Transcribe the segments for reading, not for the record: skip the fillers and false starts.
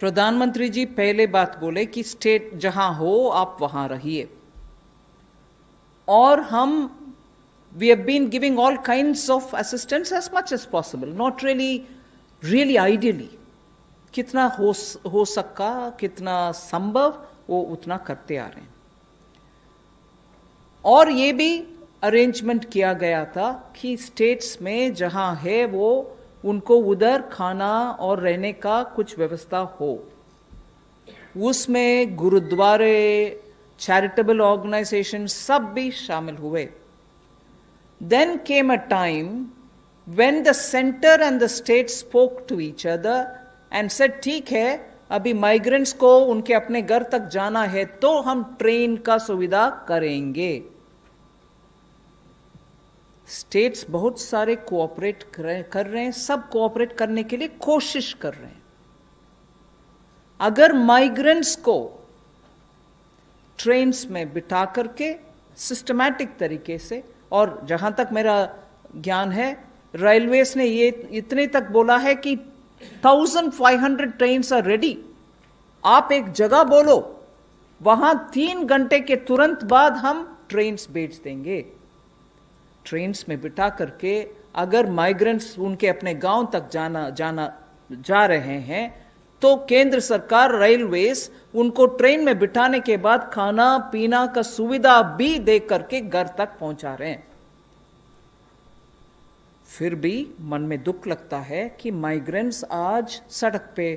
प्रधानमंत्री जी पहले बात बोले कि स्टेट जहां हो आप वहां रहिए, और हम we have been giving all kinds of assistance as much as possible, not really ideally कितना हो सका, कितना संभव वो उतना करते आ रहे हैं। और ये भी अरेंजमेंट किया गया था कि स्टेट्स में जहां है वो उनको उधर खाना और रहने का कुछ व्यवस्था हो। उसमें गुरुद्वारे, चैरिटेबल ऑर्गेनाइजेशन सब भी शामिल हुए। Then came a time when the centre and the state spoke to each other and said ठीक है, अभी माइग्रेंट्स को उनके अपने घर तक जाना है तो हम ट्रेन का सुविधा करेंगे। स्टेट्स बहुत सारे कोऑपरेट कर रहे हैं, सब कोऑपरेट करने के लिए कोशिश कर रहे हैं। अगर माइग्रेंट्स को ट्रेन्स में बिठा करके सिस्टमैटिक तरीके से, और जहां तक मेरा ज्ञान है रेलवेज ने ये इतने तक बोला है कि 1500 ट्रेन्स आर रेडी। आप एक जगह बोलो, वहां 3 घंटे के तुरंत बाद हम ट्रेन्स भेज देंगे। ट्रेन्स में बिठा करके अगर माइग्रेंट्स उनके अपने गांव तक जा रहे हैं तो केंद्र सरकार रेलवेज उनको ट्रेन में बिठाने के बाद खाना पीना का सुविधा भी दे करके घर तक पहुंचा रहे हैं। फिर भी मन में दुख लगता है कि माइग्रेंट्स आज सड़क पे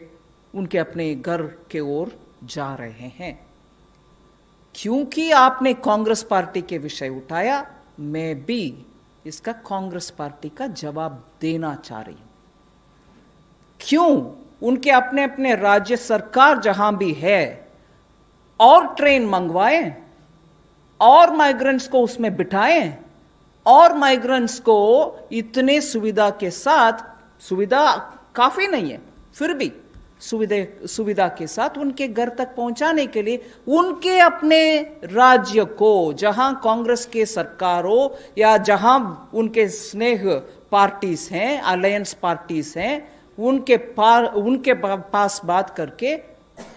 उनके अपने घर के ओर जा रहे हैं। क्योंकि आपने कांग्रेस पार्टी के विषय उठाया, मैं भी इसका कांग्रेस पार्टी का जवाब देना चाह रही हूं। क्यों उनके अपने अपने राज्य सरकार जहां भी है और ट्रेन मंगवाएं और माइग्रेंट्स को उसमें बिठाएं और माइग्रेंट्स को इतने सुविधा के साथ, सुविधा काफी नहीं है फिर भी सुविधा के साथ उनके घर तक पहुंचाने के लिए उनके अपने राज्य को, जहां कांग्रेस के सरकार हो या जहां उनके स्नेह पार्टीज हैं, अलायंस पार्टीज हैं, उनके पास बात करके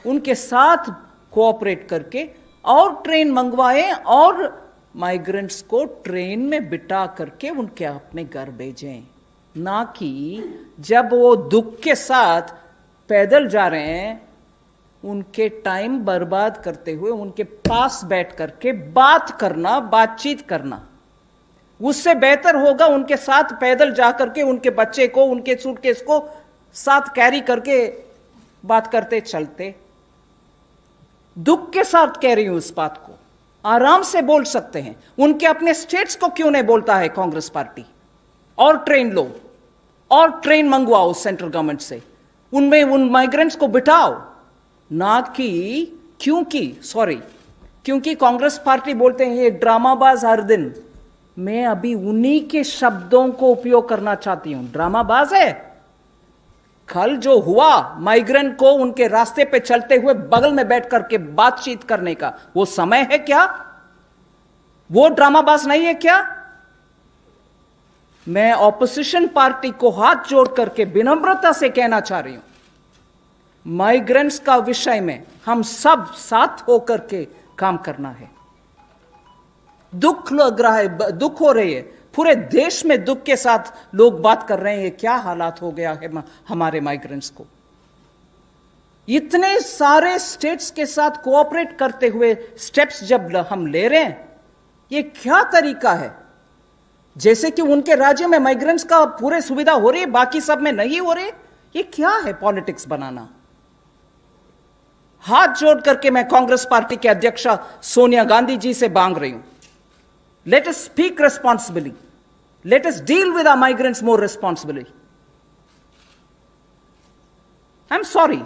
उनके साथ कोऑपरेट करके और ट्रेन मंगवाएं और माइग्रेंट्स को ट्रेन में बिठा करके उनके अपने घर भेजें। ना कि जब वो दुख के साथ पैदल जा रहे हैं उनके टाइम बर्बाद करते हुए उनके पास बैठ करके बातचीत करना। उससे बेहतर होगा उनके साथ पैदल जाकर के उनके बच्चे को, उनके सूटकेस को साथ कैरी करके बात करते चलते। दुख के साथ कह रही हूं इस बात को, आराम से बोल सकते हैं। उनके अपने स्टेट्स को क्यों नहीं बोलता है कांग्रेस पार्टी? और ट्रेन लो और ट्रेन मंगवाओ सेंट्रल गवर्नमेंट से, उनमें उन माइग्रेंट्स को बिठाओ। ना कि क्योंकि कांग्रेस पार्टी बोलते हैं ये ड्रामाबाज हर दिन। मैं अभी उन्हीं के शब्दों को उपयोग करना चाहती हूं। ड्रामाबाज है। कल जो हुआ माइग्रेंट को उनके रास्ते पे चलते हुए बगल में बैठ करके बातचीत करने का, वो समय है क्या? वो ड्रामाबाज नहीं है क्या? मैं ऑपोजिशन पार्टी को हाथ जोड़ करके विनम्रता से कहना चाह रही हूं, माइग्रेंट्स का विषय में हम सब साथ होकर के काम करना है। दुख लग रहा है, दुख हो रही है, पूरे देश में दुख के साथ लोग बात कर रहे हैं क्या हालात हो गया है हमारे माइग्रेंट्स को। इतने सारे स्टेट्स के साथ कोऑपरेट करते हुए स्टेप्स जब हम ले रहे हैं, ये क्या तरीका है? जैसे कि उनके राज्य में माइग्रेंट्स का पूरे सुविधा हो रही है, बाकी सब में नहीं हो रही। ये क्या है पॉलिटिक्स बनाना? हाथ जोड़ करके मैं कांग्रेस पार्टी के अध्यक्षा सोनिया गांधी जी से मांग रही हूं, let us speak responsibly, let us deal with our migrants more responsibly. I am sorry,